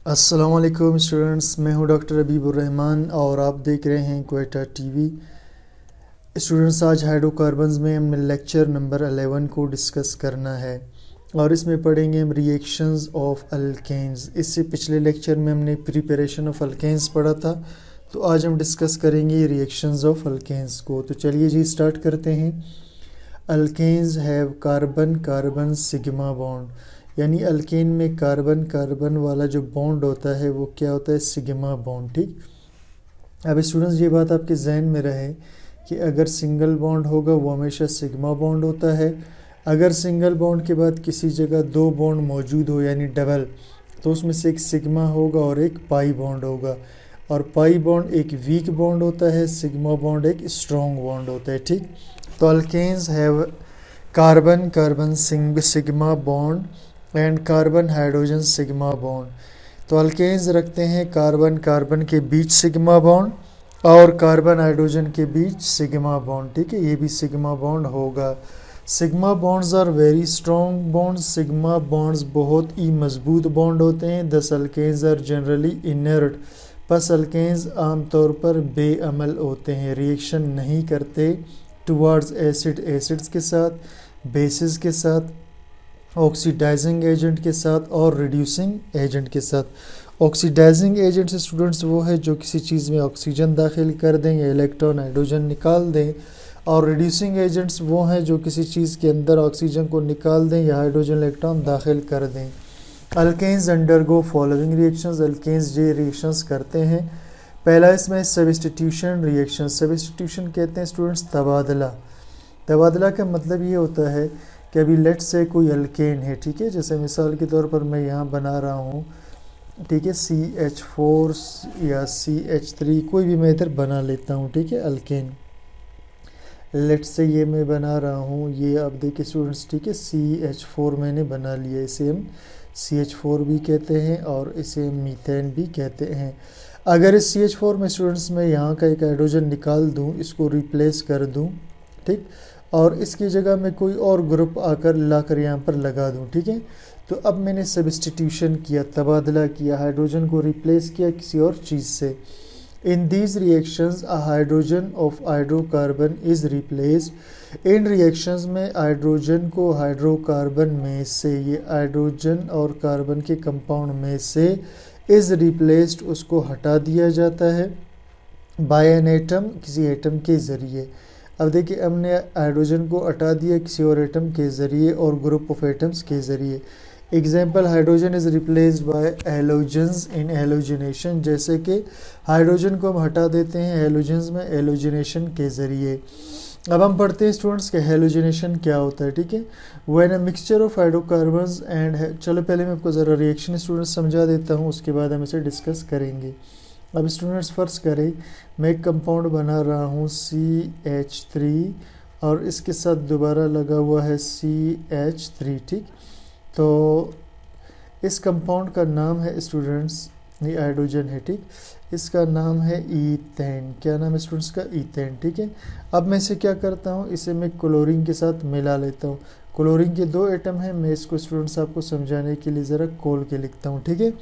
अस्सलाम वालेकुम स्टूडेंट्स, मैं हूं डॉक्टर हबीबुर्रहमान और आप देख रहे हैं क्वेटा टीवी। स्टूडेंट्स, आज हाइड्रोकार्बन्स में हमने लेक्चर नंबर 11 को डिस्कस करना है और इसमें पढ़ेंगे हम रिएक्शंस ऑफ अल्केन्स। इससे पिछले लेक्चर में हमने प्रिपरेशन ऑफ अल्केन्स पढ़ा था, तो आज हम डिस्कस करेंगे रिएक्शंस ऑफ अल्केन्स को। तो चलिए जी स्टार्ट करते हैं। Alkanes have carbon carbon sigma bond, यानी अल्केन में कार्बन कार्बन वाला जो बॉन्ड होता है वो क्या होता है, सिग्मा बॉन्ड। ठीक, अब स्टूडेंट्स ये बात आपके जहन में रहे कि अगर सिंगल बॉन्ड होगा वो हमेशा सिग्मा बॉन्ड होता है। अगर सिंगल बॉन्ड के बाद किसी जगह दो बॉन्ड मौजूद हो यानी डबल, तो उसमें से एक सिग्मा होगा और एक पाई बॉन्ड होगा, और पाई बॉन्ड एक वीक बॉन्ड होता है, सिग्मा बॉन्ड एक स्ट्रॉन्ग बॉन्ड होता है। ठीक, तो alkanes have carbon carbon sigma bond and carbon hydrogen sigma bond. तो अल्केन्स रखते हैं कार्बन कार्बन के बीच सिग्मा बॉन्ड और कार्बन हाइड्रोजन के बीच सिग्मा बॉन्ड। ठीक है, ये भी सिग्मा बॉन्ड होगा। Sigma bonds are very strong bonds, sigma bonds बहुत ही मजबूत बॉन्ड होते हैं। दस अल्केन्स आर जनरली इनर्ट, बस अल्केन्स आमतौर पर बेअमल होते हैं, रिएक्शन नहीं करते टुवर्ड्स एसिड, एसिड्स के साथ, बेसिस के साथ, ऑक्सीडाइजिंग एजेंट के साथ और रिड्यूसिंग एजेंट के साथ। ऑक्सीडाइजिंग एजेंट से स्टूडेंट्स वो है जो किसी चीज़ में ऑक्सीजन दाखिल कर दें या इलेक्ट्रॉन हाइड्रोजन निकाल दें, और रिड्यूसिंग एजेंट्स वो हैं जो किसी चीज़ के अंदर ऑक्सीजन को निकाल दें या हाइड्रोजन इलेक्ट्रॉन दाखिल कर दें। Alkanes undergo following reactions, alkanes ये रिएक्शंस करते हैं। पहला इसमें सब्स्टिट्यूशन रिएक्शन। सब्स्टिट्यूशन कहते हैं स्टूडेंट्स तबादला। तबादला का मतलब ये होता है कि अभी लेट से कोई अल्केन है, ठीक है, जैसे मिसाल के तौर पर मैं यहाँ बना रहा हूँ, ठीक है, CH4 या CH3, कोई भी मैं इधर बना लेता हूँ, ठीक है, अल्केन। लेट से ये मैं बना रहा हूँ, ये आप देखिए स्टूडेंट्स, ठीक है, CH4 मैंने बना लिया, इसे हम CH4 भी कहते हैं और इसे हम मीथेन भी कहते हैं। अगर इस CH4 में स्टूडेंट्स मैं यहाँ का एक हाइड्रोजन निकाल दूँ, इसको रिप्लेस कर दूँ, ठीक, और इसकी जगह में कोई और ग्रुप आकर लाकर यहाँ पर लगा दूँ, ठीक है, तो अब मैंने सब्स्टिट्यूशन किया, तबादला किया, हाइड्रोजन को रिप्लेस किया किसी और चीज़ से। In these reactions a hydrogen of hydrocarbon is replaced. In reactions में हाइड्रोजन को हाइड्रोकार्बन में से, ये हाइड्रोजन और कार्बन के कंपाउंड में से इज़ रिप्लेस्ड, उसको हटा दिया जाता है बाय एन एटम, किसी एटम के ज़रिए। अब देखिए हमने हाइड्रोजन को हटा दिया किसी और एटम के ज़रिए और ग्रुप ऑफ एटम्स के ज़रिए। Example, hydrogen is replaced by halogens in halogenation, जैसे कि हाइड्रोजन को हम हटा देते हैं हेलोजन्स में हेलोजिनेशन के ज़रिए। अब हम पढ़ते हैं स्टूडेंट्स के हेलोजिनेशन क्या होता है। ठीक है, when a mixture of hydrocarbons and, चलो पहले मैं आपको ज़रा रिएक्शन स्टूडेंट्स समझा देता हूँ, उसके बाद हम इसे डिस्कस करेंगे। अब स्टूडेंट्स फर्स्ट करें, मैं एक कंपाउंड बना रहा हूँ CH3 और इसके साथ दोबारा लगा हुआ है CH3, ठीक, तो इस कंपाउंड का नाम है स्टूडेंट्स, ये हाइड्रोजन है, ठीक, इसका नाम है ईथेन। क्या नाम है स्टूडेंट्स का, ईथेन। ठीक है, अब मैं इसे क्या करता हूँ, इसे मैं क्लोरीन के साथ मिला लेता हूँ। क्लोरीन के दो एटम हैं, मैं इसको स्टूडेंट्स आपको समझाने के लिए ज़रा खोल के लिखता हूँ। ठीक है,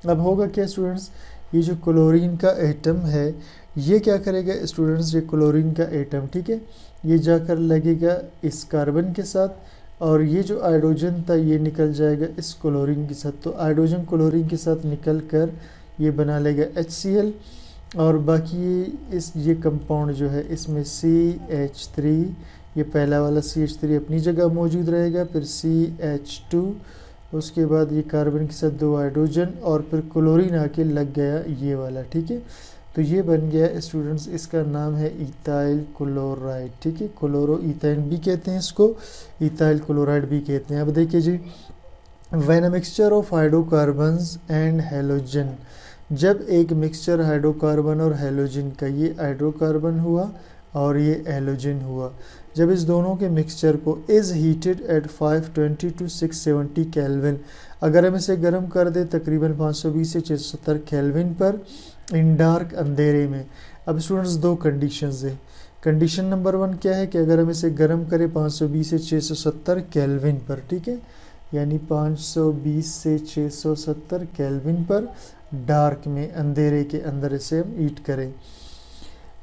अब होगा क्या स्टूडेंट्स, ये जो क्लोरीन का एटम है ये क्या करेगा स्टूडेंट्स, ये क्लोरीन का एटम, ठीक है, ये जाकर लगेगा इस कार्बन के साथ और ये जो हाइड्रोजन था ये निकल जाएगा इस क्लोरीन के साथ। तो हाइड्रोजन क्लोरीन के साथ निकल कर ये बना लेगा HCl, और बाकी ये कंपाउंड जो है इसमें CH3, ये पहला वाला CH3 अपनी जगह मौजूद रहेगा, फिर CH2, उसके बाद ये कार्बन के साथ दो हाइड्रोजन और फिर क्लोरीन आके लग गया ये वाला। ठीक है, तो ये बन गया स्टूडेंट्स, इसका नाम है इथाइल क्लोराइड। ठीक है, क्लोरो इथाइन भी कहते हैं इसको, इथाइल क्लोराइड भी कहते हैं। अब देखिए जी, when a mixture of hydrocarbons and halogen, जब एक मिक्सचर हाइड्रोकार्बन और हेलोजन का, ये हाइड्रोकार्बन हुआ और ये हेलोजन हुआ, जब इस दोनों के मिक्सचर को is heated at 520 to 670 kelvin, अगर हम इसे गर्म कर दें तकरीबन 520 से 670 केल्विन पर, इन डार्क अंधेरे में। अब स्टूडेंट्स दो कंडीशंस है। कंडीशन नंबर 1 क्या है कि अगर हम इसे गर्म करें 520 से 670 केल्विन पर, ठीक है, यानी 520 से 670 केल्विन पर डार्क में, अंधेरे के अंदर इसे हम हीट करें,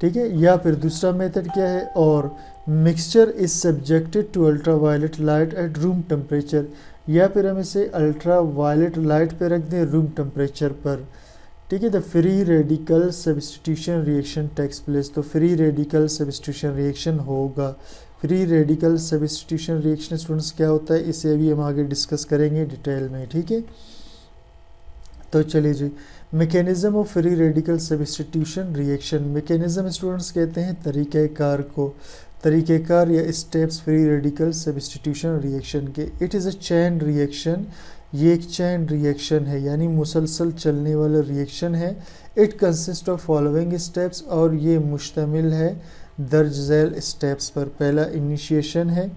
ठीक है। या फिर दूसरा मेथड क्या है, और mixture is subjected to ultra violet light at room temperature, या फिर हम इसे अल्ट्रा वायलेट लाइट पे रख दें रूम टेम्परेचर पर, ठीक है। The free radical substitution reaction takes place, तो फ्री रेडिकल सब्स्टिट्यूशन रिएक्शन होगा। Free radical substitution reaction students क्या होता है, इसे भी हम आगे डिस्कस करेंगे डिटेल में, ठीक है। तो चलिए जी, mechanism of free radical substitution reaction. Mechanism students कहते हैं तरीक़ेकार को, तरीक़ेकार या steps free radical substitution reaction के। It is a chain reaction, ये एक चैन रिएक्शन है, यानी मुसलसल चलने वाला रिएक्शन है। It consist of following steps, और ये मुश्तमिल है दर्ज झैल स्टेप्स पर। पहला इनिशिएशन है,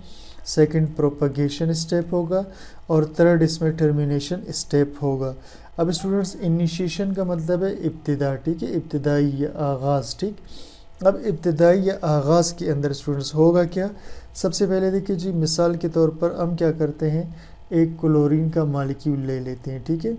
सेकंड प्रोपगेशन स्टेप होगा, और थर्ड इसमें टर्मिनेशन स्टेप होगा। अब स्टूडेंट्स इनिशिएशन का मतलब है इब्तिदा, ठीक है, इब्तिदाई या आगाज़, ठीक। अब इब्तिदाई या आगाज़ के अंदर स्टूडेंट्स होगा क्या, सबसे पहले देखिए जी, मिसाल के तौर पर हम क्या करते हैं, एक क्लोरीन का मॉलिक्यूल ले लेते हैं, ठीक है।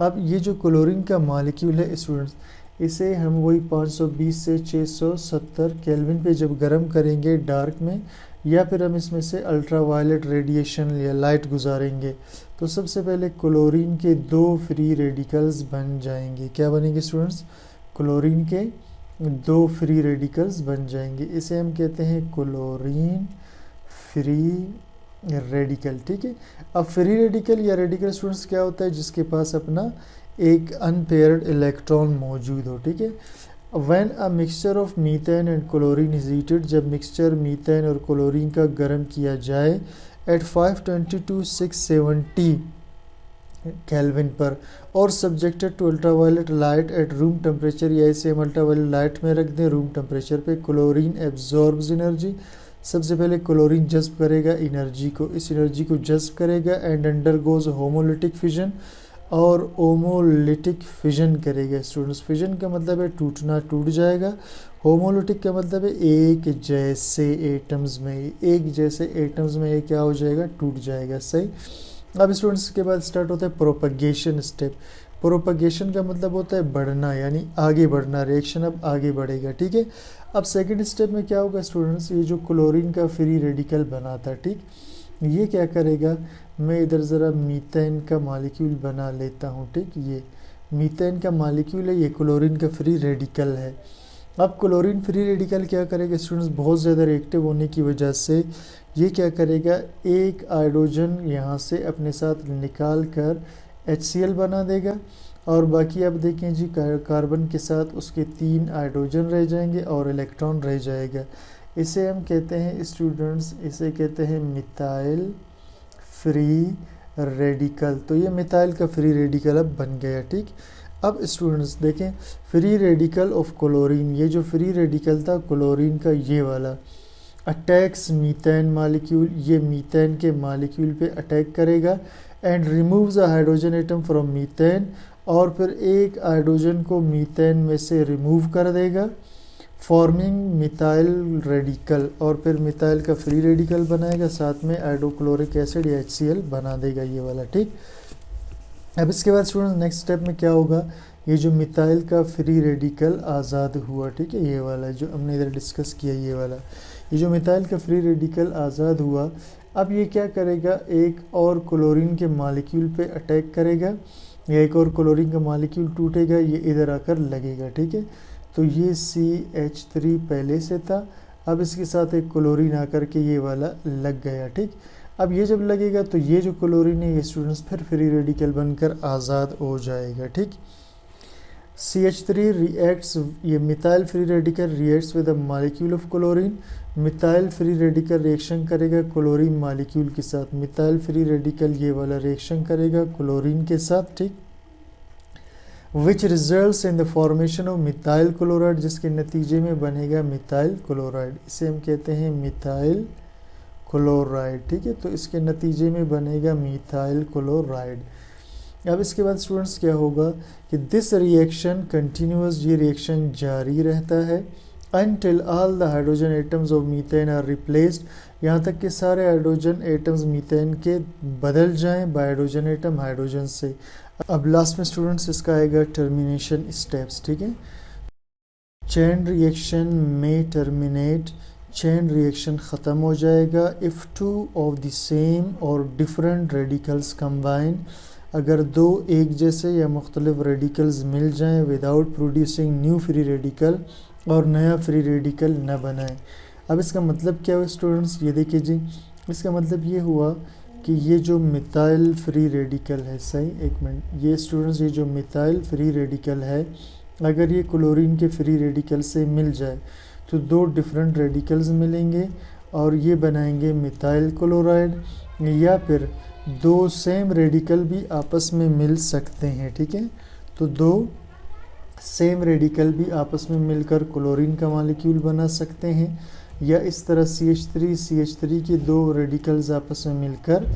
अब ये जो क्लोरीन का मॉलिक्यूल है स्टूडेंट्स, इसे हम वही 520 से 670 केल्विन पे जब गर्म करेंगे डार्क में, या फिर हम इसमें से अल्ट्रा वायलेट रेडिएशन या लाइट गुजारेंगे, तो सबसे पहले क्लोरीन के 2 फ्री रेडिकल्स बन जाएंगे। क्या बनेंगे स्टूडेंट्स, क्लोरीन के 2 फ्री रेडिकल्स बन जाएंगे, इसे हम कहते हैं क्लोरीन फ्री रेडिकल, ठीक है। अब फ्री रेडिकल या रेडिकल स्टूडेंट्स क्या होता है, जिसके पास अपना एक अनपेयर्ड इलेक्ट्रॉन मौजूद हो, ठीक है। When a mixture of methane and chlorine is heated, जब मिक्सचर मीथेन और क्लोरीन का गर्म किया जाए एट 520 to 670 केल्विन पर, और subjected to ultraviolet light at room temperature, या इसे हम अल्ट्रावायलेट लाइट में रख दें रूम टेम्परेचर पे, क्लोरीन एब्जॉर्ब्स एनर्जी, सबसे पहले क्लोरीन जज्ब करेगा एनर्जी को, इस एनर्जी को जज्ब करेगा, एंड अंडरगोज होमोलिटिक फिजन, और होमोलिटिक फिजन करेगा स्टूडेंट्स। फिजन का मतलब है टूटना, टूट जाएगा। होमोलिटिक का मतलब है एक जैसे एटम्स में, एक जैसे एटम्स में ये क्या हो जाएगा, टूट जाएगा, सही। अब स्टूडेंट्स के बाद स्टार्ट होता है प्रोपगेशन स्टेप। प्रोपगेशन का मतलब होता है बढ़ना, यानी आगे बढ़ना, रिएक्शन अब आगे बढ़ेगा, ठीक है। अब सेकंड स्टेप में क्या होगा स्टूडेंट्स, ये जो क्लोरीन का फ्री रेडिकल बना था, ठीक, ये क्या करेगा, मैं इधर ज़रा मीथेन का मॉलिक्यूल बना लेता हूँ, ठीक। ये मीथेन का मॉलिक्यूल है, ये क्लोरीन का फ्री रेडिकल है। अब क्लोरीन फ्री रेडिकल क्या करेगा स्टूडेंट्स, बहुत ज़्यादा रिएक्टिव होने की वजह से ये क्या करेगा, एक हाइड्रोजन यहाँ से अपने साथ निकाल कर HCl बना देगा, और बाकी आप देखें जी कार्बन के साथ उसके 3 हाइड्रोजन रह जाएंगे और इलेक्ट्रॉन रह जाएगा। इसे हम कहते हैं स्टूडेंट्स, इसे कहते हैं मिथाइल फ्री रेडिकल। तो ये मिथाइल का फ्री रेडिकल अब बन गया, ठीक। अब स्टूडेंट्स देखें, फ्री रेडिकल ऑफ क्लोरीन, ये जो फ्री रेडिकल था क्लोरीन का ये वाला, अटैक्स मीथेन मॉलिक्यूल, ये मीथेन के मॉलिक्यूल पे अटैक करेगा, and removes a hydrogen atom from methane, और फिर एक हाइड्रोजन को मीथेन में से रिमूव कर देगा, फॉर्मिंग मिथाइल रेडिकल, और फिर मिथाइल का फ्री रेडिकल बनाएगा, साथ में हाइड्रोक्लोरिक एसिड या HCl बना देगा ये वाला, ठीक। अब इसके बाद स्टूडेंट्स नेक्स्ट स्टेप में क्या होगा, ये जो मिथाइल का फ्री रेडिकल आज़ाद हुआ, ठीक है, ये वाला जो हमने इधर डिस्कस किया, ये वाला, ये जो मिथाइल का फ्री रेडिकल आज़ाद हुआ, अब ये क्या करेगा, एक और क्लोरीन के मॉलिक्यूल पे अटैक करेगा, या एक और क्लोरीन का मॉलिक्यूल टूटेगा, ये इधर आकर लगेगा, ठीक है। तो ये CH3 पहले से था, अब इसके साथ एक क्लोरीन आकर के ये वाला लग गया, ठीक। अब ये जब लगेगा तो ये जो क्लोरीन है ये स्टूडेंट्स फिर फ्री रेडिकल बनकर आज़ाद हो जाएगा, ठीक। CH3 रिएक्ट्स, ये methyl free radical reacts with the molecule of chlorine, methyl free radical reaction करेगा क्लोरीन मॉलिक्यूल के साथ, मिथाइल फ्री रेडिकल ये वाला रिएक्शन करेगा क्लोरीन के साथ, ठीक। Which results in the formation of methyl chloride, जिसके नतीजे में बनेगा मिथाइल क्लोराइड, इसे हम कहते हैं मिथाइल क्लोराइड, ठीक है। तो इसके नतीजे में बनेगा मिथाइल क्लोराइड। अब इसके बाद स्टूडेंट्स क्या होगा कि दिस रिएक्शन कंटिन्यूअस, ये रिएक्शन जारी रहता है, until all the hydrogen atoms of methane are replaced, यहाँ तक कि सारे हाइड्रोजन एटम्स मीथेन के बदल जाएं बाय हाइड्रोजन एटम हाइड्रोजन से। अब लास्ट में स्टूडेंट्स इसका आएगा टर्मिनेशन स्टेप्स, ठीक है। चेन रिएक्शन में टर्मिनेट, चेन रिएक्शन ख़त्म हो जाएगा if two of the same और डिफरेंट रेडिकल्स कंबाइन, अगर दो एक जैसे या मुख्तलिफ रेडिकल्स मिल जाएं without producing new free radical, और नया फ्री रेडिकल न बनाएं। अब इसका मतलब क्या हुआ स्टूडेंट्स, ये देखिए जी, इसका मतलब ये हुआ कि ये जो मिथाइल फ्री रेडिकल है, सही एक मिनट, ये स्टूडेंट्स ये जो मिथाइल फ्री रेडिकल है अगर ये क्लोरीन के फ्री रेडिकल से मिल जाए तो दो डिफरेंट रेडिकल्स मिलेंगे और ये बनाएंगे मिथाइल क्लोराइड, या फिर दो सेम रेडिकल भी आपस में मिल सकते हैं, ठीक है। तो दो सेम रेडिकल भी आपस में मिलकर क्लोरीन का मॉलिक्यूल बना सकते हैं, या इस तरह CH3 के दो रेडिकल्स आपस में मिलकर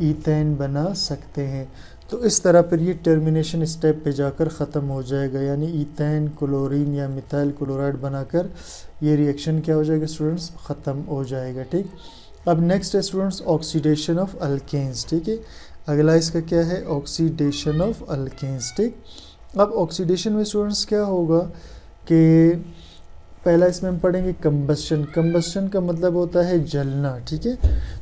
ईथेन बना सकते हैं। तो इस तरह फिर ये टर्मिनेशन स्टेप पे जाकर ख़त्म हो जाएगा, यानी ईथेन क्लोरीन या मिथाइल क्लोराइड बनाकर ये रिएक्शन क्या हो जाएगा स्टूडेंट्स, ख़त्म हो जाएगा, ठीक। अब नेक्स्ट है स्टूडेंट्स ऑक्सीडेशन ऑफ अल्केन्स, ठीक है। अगला इसका क्या है, ऑक्सीडेशन ऑफ अल्केन्स, ठीक। अब ऑक्सीडेशन में स्टूडेंट्स क्या होगा कि पहला इसमें हम पढ़ेंगे कंबस्शन। कंबस्शन का मतलब होता है जलना, ठीक है।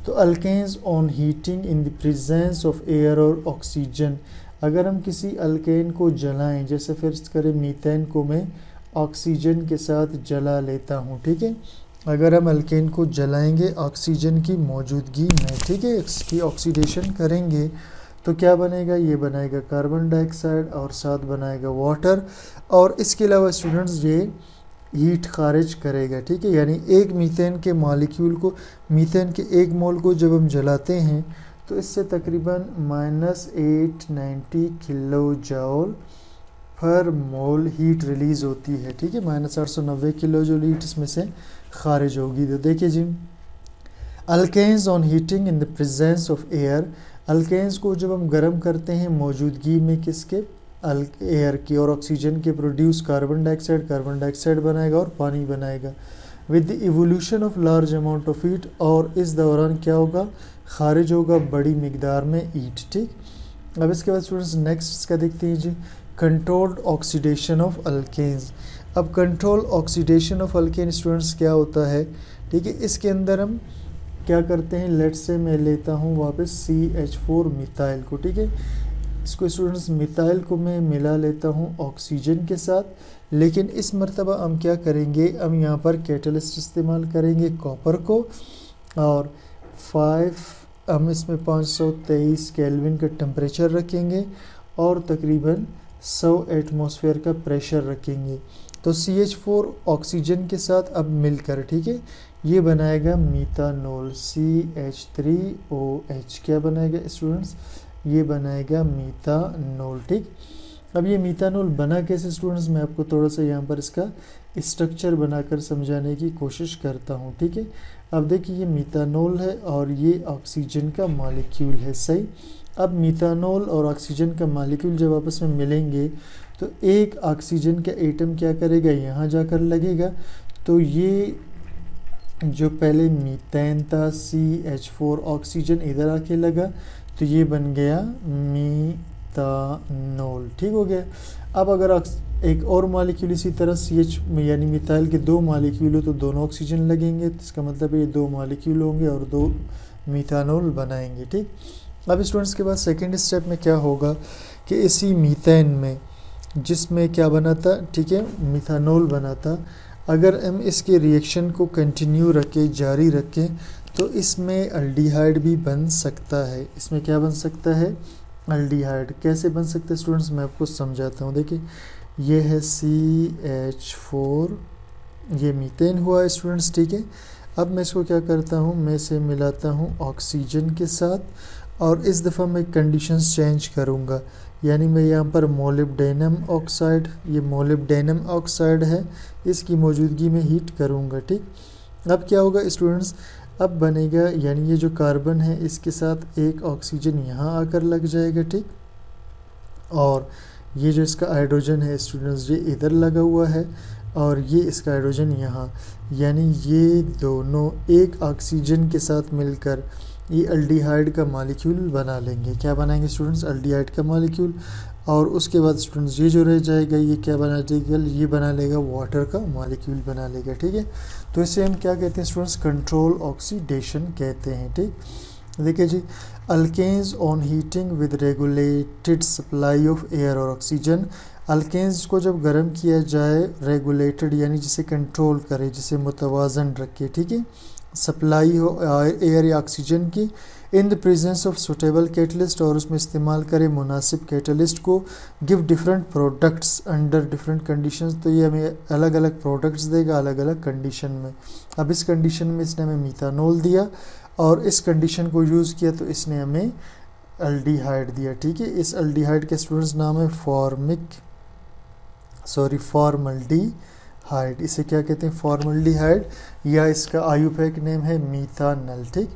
तो alkanes on heating in the presence of air और ऑक्सीजन, अगर हम किसी अल्केन को जलाएं, जैसे फिर करें मीथेन को मैं ऑक्सीजन के साथ जला लेता हूं, ठीक है। अगर हम अल्केन को जलाएंगे ऑक्सीजन की मौजूदगी में, ठीक है, इसकी ऑक्सीडेशन करेंगे तो क्या बनेगा, ये बनाएगा कार्बन डाइऑक्साइड और साथ बनाएगा वाटर, और इसके अलावा स्टूडेंट्स ये हीट खारिज करेगा, ठीक है। यानी एक मीथेन के मॉलिक्यूल को, मीथेन के एक मोल को जब हम जलाते हैं तो इससे तकरीबन -890 किलो जूल पर मोल हीट रिलीज़ होती है, ठीक है। -890 किलो जूल हीट इसमें से खारिज होगी। तो देखिए जी, alkanes on heating in the presence of air, alkanes को जब हम गर्म करते हैं मौजूदगी में किसके, एयर की, और ऑक्सीजन के प्रोड्यूस कार्बन डाइऑक्साइड बनाएगा और पानी बनाएगा with the evolution of large amount of heat, और इस दौरान क्या होगा, खारिज होगा बड़ी मिकदार में हीट, ठीक। अब इसके बाद स्टूडेंट्स नेक्स्ट इसका देखते हैं जी, कंट्रोल्ड ऑक्सीडेशन ऑफ अल्केन्स। अब control oxidation of alkane students क्या होता है, ठीक है। इसके अंदर हम क्या करते हैं, लेट से मैं लेता हूँ वापस CH4 मिथाइल को, ठीक है। इसको स्टूडेंट्स मिथाइल को मैं मिला लेता हूँ ऑक्सीजन के साथ, लेकिन इस मरतबा हम क्या करेंगे, हम यहाँ पर कैटलिस्ट इस्तेमाल करेंगे कॉपर को, और हम इसमें 523 केल्विन का टेम्परेचर रखेंगे और तकरीबन 100 एटमॉस्फेयर का प्रेशर रखेंगे। तो CH4 ऑक्सीजन के साथ अब मिलकर, ठीक है, ये बनाएगा मीथानॉल, CH3OH क्या बनाएगा स्टूडेंट्स, ये बनाएगा मीथानॉल, ठीक। अब ये मीथानॉल बना कैसे स्टूडेंट्स, मैं आपको थोड़ा सा यहाँ पर इसका स्ट्रक्चर बनाकर समझाने की कोशिश करता हूँ, ठीक है। अब देखिए ये मीथानॉल है और ये ऑक्सीजन का मॉलिक्यूल है, सही। अब मीथानॉल और ऑक्सीजन का मॉलिक्यूल जब आपस में मिलेंगे तो एक ऑक्सीजन का एटम क्या करेगा, यहाँ जाकर लगेगा, तो ये जो पहले मीथेन था CH4 ऑक्सीजन इधर आके लगा तो ये बन गया मीथानॉल, ठीक हो गया। अब अगर एक और मॉलिक्यूल इसी तरह CH यानी मिथाइल के दो मॉलिक्यूल हो तो दोनों ऑक्सीजन लगेंगे, तो इसका मतलब ये दो मॉलिक्यूल होंगे और दो मीथानॉल बनाएंगे, ठीक। अब स्टूडेंट्स के बाद सेकेंड स्टेप में क्या होगा कि इसी मीथेन में जिसमें क्या बना था, ठीक है, मिथानॉल बना था, अगर हम इसके रिएक्शन को कंटिन्यू रखें, जारी रखें, तो इसमें अल्डिहाइड भी बन सकता है। इसमें क्या बन सकता है, अल्डिहाइड। कैसे बन सकता है स्टूडेंट्स, मैं आपको समझाता हूँ। देखिए ये है CH4, ये मीथेन हुआ है स्टूडेंट्स, ठीक है। अब मैं इसको क्या करता हूँ, मैं इसे मिलाता हूँ ऑक्सीजन के साथ, और इस दफ़ा मैं कंडीशंस चेंज करूँगा, यानी मैं यहाँ पर मोलिब्डेनम ऑक्साइड, ये मोलिब्डेनम ऑक्साइड है, इसकी मौजूदगी में हीट करूँगा, ठीक। अब क्या होगा स्टूडेंट्स, अब बनेगा, यानी ये जो कार्बन है इसके साथ एक ऑक्सीजन यहाँ आकर लग जाएगा, ठीक। और ये जो इसका हाइड्रोजन है स्टूडेंट्स ये इधर लगा हुआ है, और ये इसका हाइड्रोजन यहाँ, यानी ये दोनों एक ऑक्सीजन के साथ मिलकर ये अल्डिहाइड का मॉलिक्यूल बना लेंगे। क्या बनाएंगे स्टूडेंट्स? अल्डिहाइड का मॉलिक्यूल। और उसके बाद स्टूडेंट्स ये जो रह जाएगा ये क्या बना देगा? ये बना लेगा वाटर का मॉलिक्यूल बना लेगा। ठीक है, तो इसे हम क्या कहते हैं स्टूडेंट्स? कंट्रोल ऑक्सीडेशन कहते हैं। ठीक, देखिए जी, alkanes on heating with regulated supply of air और ऑक्सीजन। अल्केन्स को जब गर्म किया जाए, रेगुलेटेड यानी जिसे कंट्रोल करे, जिसे मुतवाजन रखे, ठीक है, सप्लाई हो एयर या ऑक्सीजन की, इन the presence of suitable catalyst, और उसमें इस्तेमाल करें मुनासिब कैटलिस्ट को, give different products under different conditions. तो ये हमें अलग अलग प्रोडक्ट्स देगा अलग अलग कंडीशन में। अब इस कंडीशन में इसने हमें मीथानॉल दिया, और इस कंडीशन को यूज़ किया तो इसने हमें अल्डिहाइड दिया। ठीक है, इस अल्डिहाइड के स्टूडेंट्स नाम है फॉर्मल्डिहाइड। इसे क्या कहते हैं? फॉर्मल्डिहाइड, या इसका आयुर्वेदिक नेम है मीथानल। ठीक,